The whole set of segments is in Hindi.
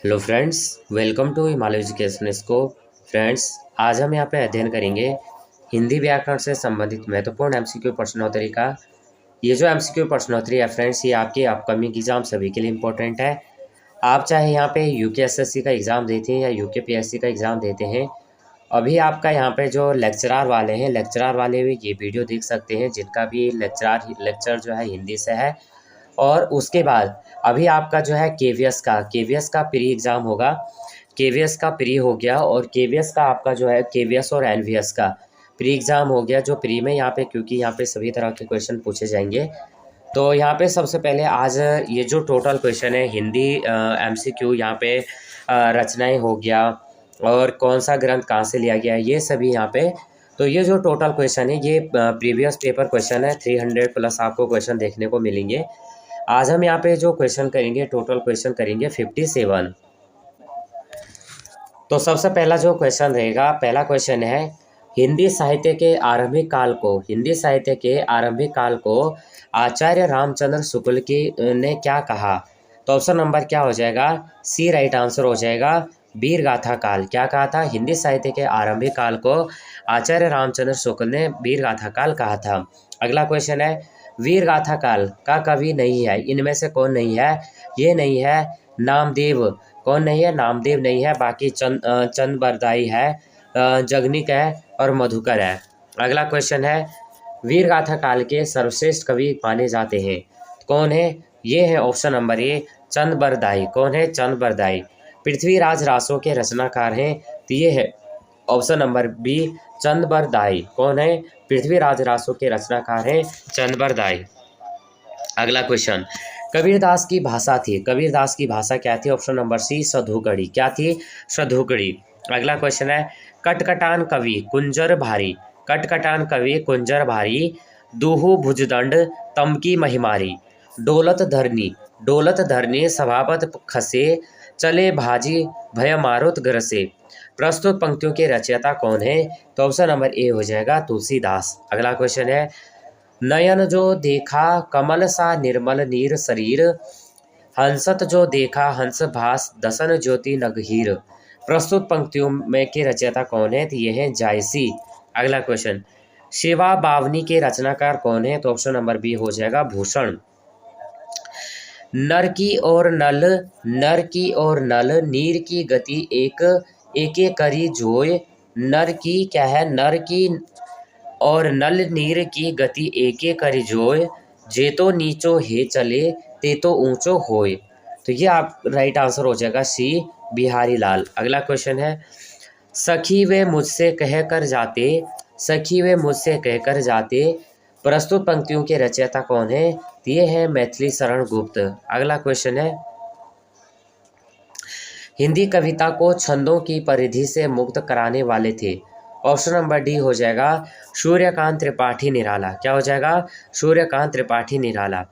Hello friends, welcome to Himalaya education scope. Friends, आज हम यहाँ पे अध्ययन करेंगे हिंदी व्याकरण से संबंधित महत्वपूर्ण एमसीक्यू प्रश्नोत्तरी का। ये जो एमसीक्यू प्रश्नोत्तरी है फ्रेंड्स, ये आपके अपकमिंग एग्जाम सभी के लिए इम्पोर्टेंट है। आप चाहे यहाँ पे यूकेएसएससी का एग्ज़ाम देते हैं या यूकेपीएससी का एग्ज़ाम देते हैं, अभी आपका यहाँ पे जो लेक्चरार वाले हैं, लेक्चरार वाले भी ये वीडियो देख सकते हैं जिनका भी लेक्चर जो है हिंदी से है। और उसके बाद अभी आपका जो है केवीएस का प्री एग्ज़ाम होगा। केवीएस का प्री हो गया और केवीएस का आपका जो है केवीएस और एनवीएस का प्री एग्ज़ाम हो गया। जो प्री में यहाँ पे, क्योंकि यहाँ पे सभी तरह के क्वेश्चन पूछे जाएंगे, तो यहाँ पे सबसे पहले आज ये जो टोटल क्वेश्चन है हिंदी एमसीक्यू, यहाँ पे रचनाएं हो गया और कौन सा ग्रंथ कहाँ से लिया गया है, ये सभी यहाँ पे। तो ये जो टोटल क्वेश्चन है ये प्रीवियस पेपर क्वेश्चन है। 300 प्लस आपको क्वेश्चन देखने को मिलेंगे। आज हम यहाँ पे जो क्वेश्चन करेंगे, टोटल क्वेश्चन करेंगे 57। तो सबसे पहला जो क्वेश्चन रहेगा, पहला क्वेश्चन है हिंदी साहित्य के आरंभिक काल को आचार्य रामचंद्र शुक्ल की ने क्या कहा। तो ऑप्शन नंबर क्या हो जाएगा, सी राइट आंसर हो जाएगा। वीर गाथा काल क्या कहा था, हिंदी साहित्य के आरंभिक काल को आचार्य रामचंद्र शुक्ल ने वीर गाथा काल कहा था। अगला क्वेश्चन है वीर गाथा काल का कवि नहीं है, इनमें से कौन नहीं है। ये नहीं है नामदेव। कौन नहीं है, नामदेव नहीं है। बाकी चंद बरदाई है, जगनिक है और मधुकर है। अगला क्वेश्चन है वीर गाथा काल के सर्वश्रेष्ठ कवि माने जाते हैं, कौन है। ये है ऑप्शन नंबर ए चंद बरदाई। कौन है, चंद बरदाई। पृथ्वीराज रासों के रचनाकार हैं, तो ये है ऑप्शन नंबर बी चंद बरदाई। कौन है, पृथ्वीराज रासों के रचनाकार हैं चंद बरदाई। अगला क्वेश्चन कबीरदास की भाषा थी, कबीरदास की भाषा क्या थी। ऑप्शन नंबर सी सधुकड़ी। क्या थी, सधुकड़ी। अगला क्वेश्चन है कटकटान कवि कुंजर भारी, कटकटान कवि कुंजर भारी। दूहु भुजदंड तमकी महिमारी, डोलत धरनी सभापत खसे, चले भाजी भय मारुत ग्रसे। प्रस्तुत पंक्तियों के रचयिता कौन है। तो ऑप्शन नंबर ए हो जाएगा तुलसीदास। अगला क्वेश्चन है नयन जो देखा कमल सा निर्मल नीर शरीर, हंसत जो देखा हंस भास दसन ज्योति नगहीर। प्रस्तुत पंक्तियों में के रचयिता कौन है, तो ये है जायसी। अगला क्वेश्चन शिवा बावनी के रचनाकार कौन है। तो ऑप्शन नंबर बी हो जाएगा भूषण। नर की और नल नीर की गति एके करी जोय। नर की क्या है, नर की और नल नीर की गति एके करी जोय। जे तो नीचो हे चले ते तो ऊंचो होय। तो ये आप राइट आंसर हो जाएगा सी बिहारी लाल। अगला क्वेश्चन है सखी वे मुझसे कह कर जाते, सखी वे मुझसे कह कर जाते। प्रस्तुत पंक्तियों के रचयिता कौन है, ये है मैथिली शरण गुप्त। अगला क्वेश्चन है हिंदी कविता को छंदों की परिधि से मुक्त कराने वाले थे। ऑप्शन नंबर डी हो जाएगा सूर्यकांत त्रिपाठी निराला। क्या हो जाएगा, सूर्यकांत त्रिपाठी निराला।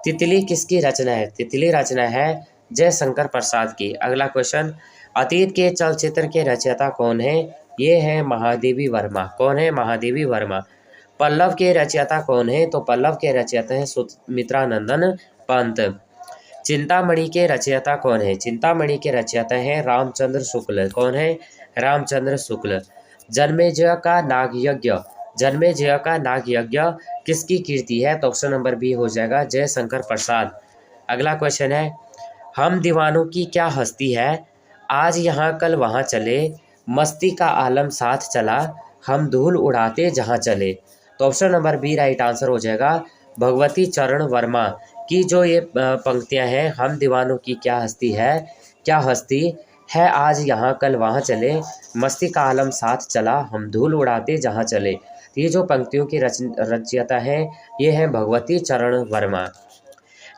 तितली किसकी रचना है, तितली रचना है जयशंकर प्रसाद की। अगला क्वेश्चन अतीत के चलचित्र के रचयिता कौन है, ये है महादेवी वर्मा। कौन है, महादेवी वर्मा। पल्लव के रचयिता कौन है, तो पल्लव के रचयिता हैं सुमित्रानंदन पंत। चिंतामणि के रचयिता कौन है, चिंतामणि के रचयिता हैं रामचंद्र शुक्ल। कौन है, रामचंद्र शुक्ल। जन्मेजय का नागयज्ञ, जन्मेजय का नागयज्ञ किसकी कीर्ति है। तो ऑप्शन नंबर बी हो जाएगा जयशंकर प्रसाद। अगला क्वेश्चन है हम दीवानों की क्या हस्ती है, आज यहाँ कल वहाँ चले, मस्ती का आलम साथ चला, हम धूल उड़ाते जहाँ चले। तो option number B right answer हो जाएगा भगवती चरण वर्मा की जो ये पंक्तियां हैं, हम दीवानों की क्या हस्ती है, क्या हस्ती है, आज यहाँ कल वहाँ चले, मस्ती का आलम साथ चला, हम धूल उड़ाते जहाँ चले। तो ये जो पंक्तियों की रचयिता है ये है भगवती चरण वर्मा।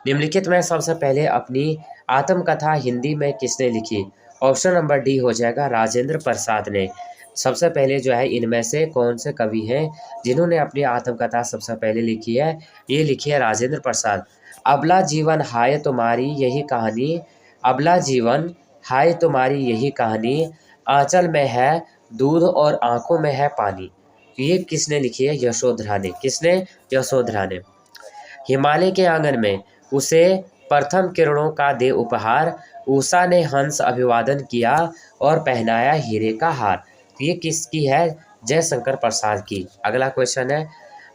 निम्नलिखित में सबसे पहले अपनी आत्मकथा हिंदी में किसने लिखी। ऑप्शन नंबर डी हो जाएगा राजेंद्र प्रसाद ने। सबसे पहले जो है इनमें से कौन से कवि हैं जिन्होंने अपनी आत्मकथा सबसे पहले लिखी है, ये लिखी है राजेंद्र प्रसाद। अबला जीवन हाय तुम्हारी यही कहानी, अबला जीवन हाय तुम्हारी यही कहानी, आंचल में है दूध और आंखों में है पानी। ये किसने लिखी है, यशोधरा ने। किसने, यशोधरा ने। हिमालय के आंगन में उसे प्रथम किरणों का दे उपहार, उषा ने हंस अभिवादन किया और पहनाया हीरे का हार। तो ये किसकी है? जयशंकर प्रसाद की। अगला क्वेश्चन है,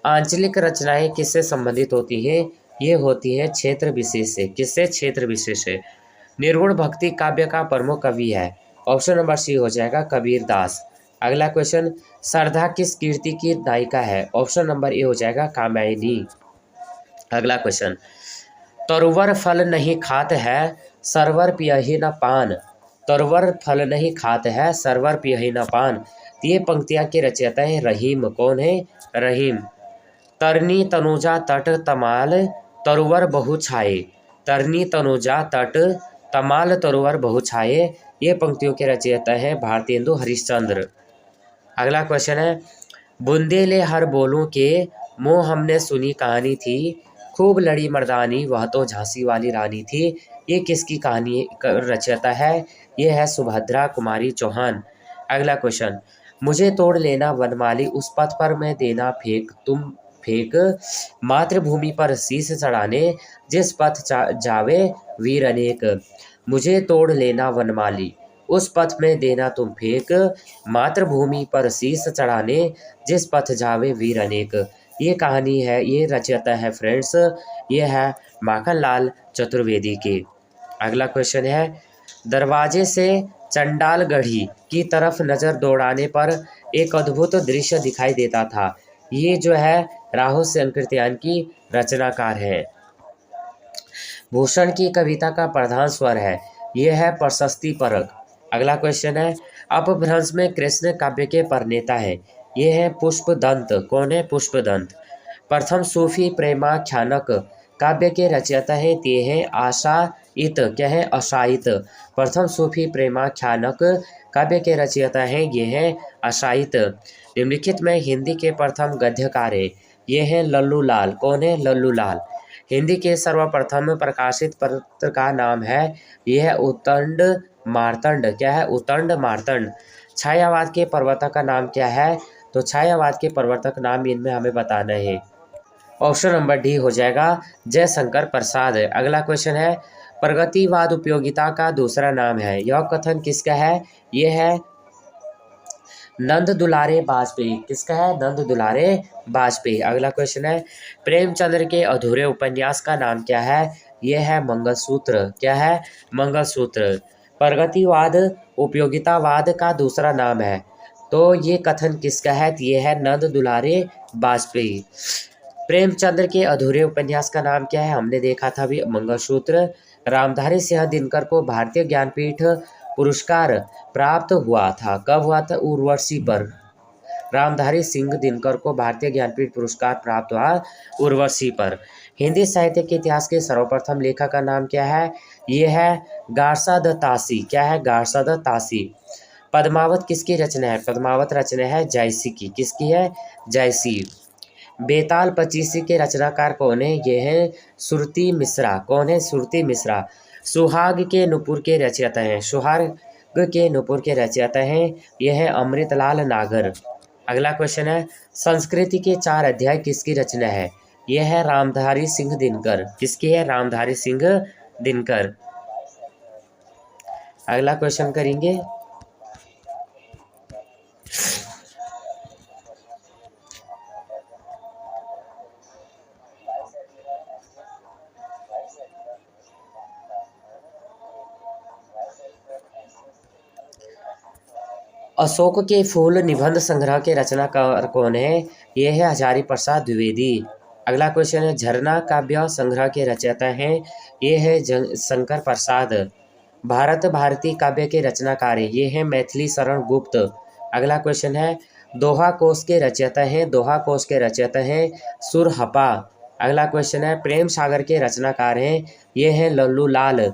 आंचलिक रचनाएं किससे संबंधित होती हैं? ये होती है क्षेत्र विशेष से। किससे? क्षेत्र विशेष से। निर्गुण भक्ति काव्य का प्रमुख कवि है? ऑप्शन नंबर सी हो जाएगा कबीर दास। अगला क्वेश्चन, श्रद्धा किस कीर्ति की नायिका है? ऑप्शन नंबर ए हो जाएगा कात्यायनी। अगला क्वेश्चन, तरुवर फल नहीं खात है, सरवर पियहि न पान। तरुवर फल नहीं खात है, सरवर पियहि न पान। ये पंक्तियां के रचयिता है रहीम। कौन है? रहीम। तरनी तनुजा तट तमाल, तरुवर बहु छाए। तरनी तनुजा तट तमाल, तरुवर बहु छाए। ये पंक्तियों के रचयिता है भारतेंदु हरिश्चंद्र। अगला क्वेश्चन है, बुंदेले हर बोलों के, मोह हमने सुनी कहानी थी। खूब लड़ी मर्दानी, वह तो झांसी वाली रानी थी। ये किसकी कहानी रचयिता है? ये है सुभद्रा कुमारी चौहान। अगला क्वेश्चन, मुझे तोड़ लेना वनमाली, उस पथ पर मैं देना फेंक तुम फेंक। मातृभूमि पर शीश चढ़ाने, जिस पथ जावे वीर अनेक। मुझे तोड़ लेना वनमाली, उस पथ में देना तुम फेंक। मातृभूमि पर शीश चढ़ाने, जिस पथ जावे वीर अनेक। ये कहानी है, ये रचयिता है फ्रेंड्स, ये है माखनलाल चतुर्वेदी की। अगला क्वेश्चन है, दरवाजे से चंडालगढ़ी की तरफ नज़र दौड़ाने पर एक अद्भुत दृश्य दिखाई देता था। ये जो है राहुल शंकरत्यान की रचनाकार है। भूषण की कविता का प्रधान स्वर है, यह है प्रशस्ति परक। अगला क्वेश्चन है, अपभ्रंश में कृष्ण काव्य के प्रणेता है, ये है पुष्पदंत। कौन है? पुष्पदंत। प्रथम सूफी प्रेमाख्यानक काव्य के रचयिता है, ये है आशाइत। क्या है? आशाइत। प्रथम सूफी प्रेमाख्यानक काव्य के रचयिता हैं, ये है आशाइत। निम्नलिखित में हिंदी के प्रथम गद्यकार है, ये है लल्लू लाल। कौन है? लल्लू लाल। हिंदी के सर्वप्रथम प्रकाशित पत्र का नाम है, यह है उतंड मार्तंड। क्या है? उतंड मार्तंड। छायावाद के प्रवर्तक का नाम क्या है? तो छायावाद के प्रवर्तक नाम इनमें हमें बताना है। ऑप्शन नंबर डी हो जाएगा जयशंकर प्रसाद। अगला क्वेश्चन है, प्रगतिवाद उपयोगिता का दूसरा नाम है, यह कथन किसका है? यह है नंद दुलारे वाजपेयी। किसका है? नंद दुलारे वाजपेयी। अगला क्वेश्चन है, प्रेमचंद्र के अधूरे उपन्यास का नाम क्या है? यह है मंगलसूत्र। क्या है? मंगलसूत्र। प्रगतिवाद उपयोगितावाद का दूसरा नाम है, तो ये कथन किसका है? यह है नंद दुलारे वाजपेयी। प्रेमचंद्र के अधूरे उपन्यास का नाम क्या है? हमने देखा था भी मंगलसूत्र। रामधारी सिंह दिनकर को भारतीय ज्ञानपीठ पुरस्कार प्राप्त हुआ था, कब हुआ था? उर्वशी पर। रामधारी सिंह दिनकर को भारतीय ज्ञानपीठ पुरस्कार प्राप्त हुआ उर्वशी पर। हिंदी साहित्य के इतिहास के सर्वप्रथम लेखक का नाम क्या है? यह है गारसाद तासी। क्या है? गारसाद तासी। पद्मावत किसकी रचना है? पद्मावत रचना है जायसी की। किसकी है? जायसी। बेताल पचीसी के रचनाकार कौन है? ये है सुरती मिश्रा। कौन है? सुरती मिश्रा। सुहाग के नुपुर के रचयिता हैं, सुहाग के नुपुर के रचयिता हैं, यह है अमृतलाल नागर। अगला क्वेश्चन है, संस्कृति के 4 अध्याय किसकी रचना है? यह है रामधारी सिंह दिनकर। किसकी है? रामधारी सिंह दिनकर। अगला क्वेश्चन करेंगे, अशोक के फूल निबंध संग्रह के रचनाकार कौन है? यह है हजारी प्रसाद द्विवेदी। अगला क्वेश्चन है, झरना काव्य संग्रह के रचयिता हैं, ये है शंकर प्रसाद। भारत भारती काव्य के रचनाकार है, ये है मैथिली शरण गुप्त। अगला क्वेश्चन है, दोहा कोश के रचयिता हैं, दोहा कोश के रचयिता हैं सुरहपा। अगला क्वेश्चन है, प्रेम सागर के रचनाकार हैं, ये हैं लल्लू लाल।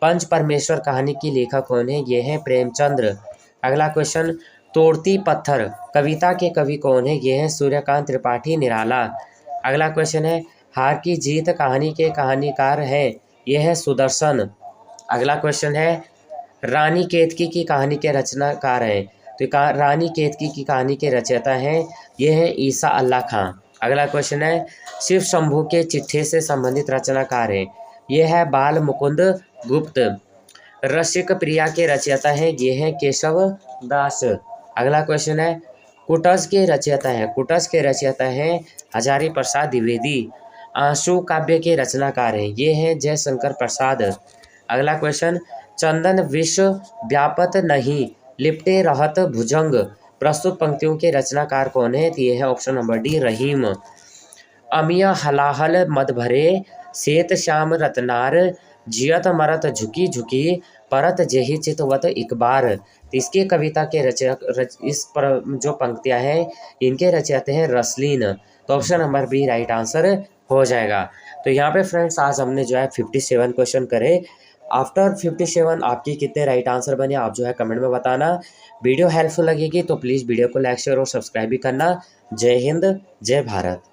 पंच परमेश्वर कहानी की लेखक कौन है? ये हैं प्रेमचंद्र। अगला क्वेश्चन, तोड़ती पत्थर कविता के कवि कौन है? ये हैं सूर्यकांत त्रिपाठी निराला। अगला क्वेश्चन है, हार की जीत कहानी के कहानीकार हैं, ये है सुदर्शन। अगला क्वेश्चन है, रानी केतकी की कहानी के रचनाकार हैं, तो रानी केतकी की कहानी के रचयिता हैं, ये हैं ईसा अल्लाह खां। अगला क्वेश्चन है, शिव शंभू के चिट्ठे से संबंधित रचनाकार हैं, ये है बाल मुकुंद गुप्त। रसिक प्रिया के रचयिता हैं, ये हैं केशव दास। अगला क्वेश्चन है, कुटस के रचयिता हैं, कुटस के रचयिता हैं हजारी प्रसाद द्विवेदी। आंसू काव्य के रचनाकार हैं, ये हैं जयशंकर प्रसाद। अगला क्वेश्चन, चंदन विश्व व्यापत नहीं लिपटे रहत भुजंग, प्रस्तुत पंक्तियों के रचनाकार कौन है? तो ये है ऑप्शन नंबर डी, रहीम। अमिय हलाहल मद भरे सेत श्याम रतनार, जियत मरत झुकी झुकी परत जेहि चितवत एक बार। तो इसके कविता के इस पर जो पंक्तियां हैं इनके रचयिता हैं रसलीन। तो option number B right answer हो जाएगा। तो यहाँ पे फ्रेंड्स आज हमने जो है 57 क्वेश्चन करे। आफ्टर 57 आपकी कितने राइट आंसर बने आप जो है कमेंट में बताना। वीडियो हेल्पफुल लगेगी तो प्लीज़ वीडियो को लाइक शेयर और सब्सक्राइब भी करना। जय हिंद, जय भारत।